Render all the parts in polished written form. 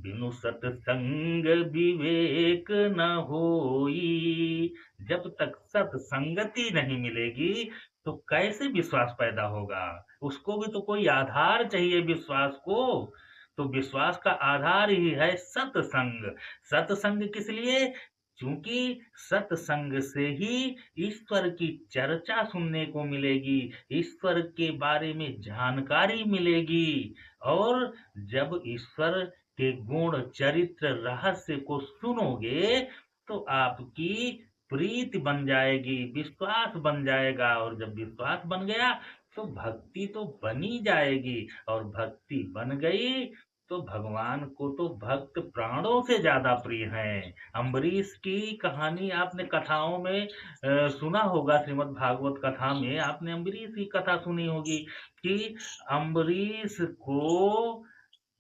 बिनु सतसंग विवेक न होई। जब तक सत्संगति नहीं मिलेगी तो कैसे विश्वास पैदा होगा? उसको भी तो कोई आधार चाहिए विश्वास को। तो विश्वास का आधार ही है सत्संग। सत्संग किस लिए? क्योंकि सत्संग से ही ईश्वर की चर्चा सुनने को मिलेगी, ईश्वर के बारे में जानकारी मिलेगी। और जब ईश्वर के गुण, चरित्र, रहस्य को सुनोगे तो आपकी प्रीति बन जाएगी, विश्वास बन जाएगा। और जब विश्वास बन गया तो भक्ति तो बनी जाएगी, और भक्ति बन गई तो भगवान को तो भक्त प्राणों से ज़्यादा प्रिय हैं। अम्बरीश की कहानी आपने कथाओं में सुना होगा। श्रीमद् भागवत कथा में आपने अम्बरीश की कथा सुनी होगी कि अम्बरीश को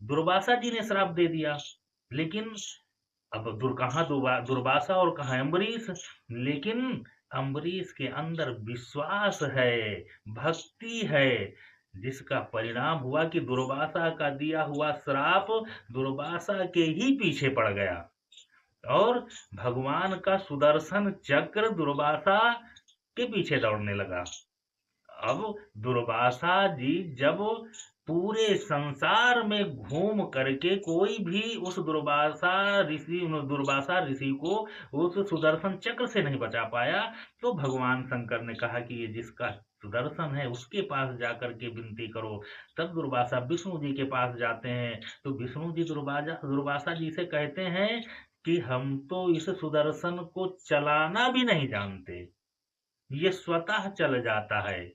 दुर्वासा जी ने श्राप दे दिया। लेकिन अब कहाँ दुर्वासा और कहाँ अम्बरीश। लेकिन अम्बरीश के अंदर विश्वास है, भक्ति है, जिसका परिणाम हुआ कि दुर्वासा का दिया हुआ श्राप दुर्वासा के ही पीछे पड़ गया। और भगवान का सुदर्शन चक्र दुर्वासा के पीछे दौड़ने लगा। अब दुर्वासा जी जब पूरे संसार में घूम करके कोई भी उस दुर्वासा ऋषि को उस सुदर्शन चक्र से नहीं बचा पाया, तो भगवान शंकर ने कहा कि ये जिसका सुदर्शन है उसके पास जाकर के विनती करो। तब दुर्वासा विष्णु जी के पास जाते हैं, तो विष्णु जी दुर्वासा जी से कहते हैं कि हम तो इस सुदर्शन को चलाना भी नहीं जानते, ये स्वतः चल जाता है।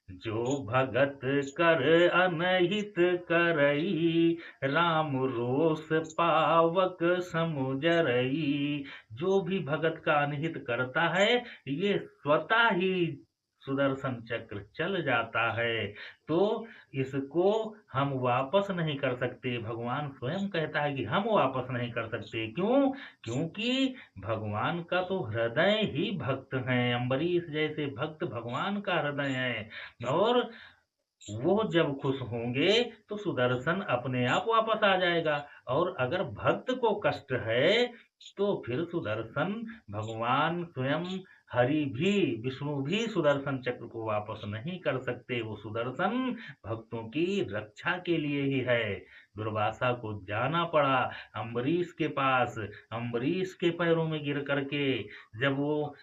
जो भगत कर अनहित करई, राम रोष पावक समुजरई। जो भी भगत का अनहित करता है ये स्वतः ही सुदर्शन चक्र चल जाता है, तो इसको हम वापस नहीं कर सकते। भगवान स्वयं कहता है कि हम वापस नहीं कर सकते। क्यों? क्योंकि भगवान का तो हृदय ही भक्त है। अम्बरीश जैसे भक्त भगवान का हृदय है। और वो जब खुश होंगे तो सुदर्शन अपने आप वापस आ जाएगा। और अगर भक्त को कष्ट है तो फिर सुदर्शन, भगवान स्वयं, हरि भी, विष्णु भी सुदर्शन चक्र को वापस नहीं कर सकते। वो सुदर्शन भक्तों की रक्षा के लिए ही है। दुर्वासा को जाना पड़ा अम्बरीश के पास। अम्बरीश के पैरों में गिर करके जब वो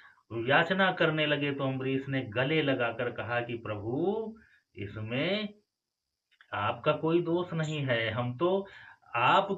याचना करने लगे तो अम्बरीश ने गले लगाकर कहा कि प्रभु, इसमें आपका कोई दोष नहीं है। हम तो आप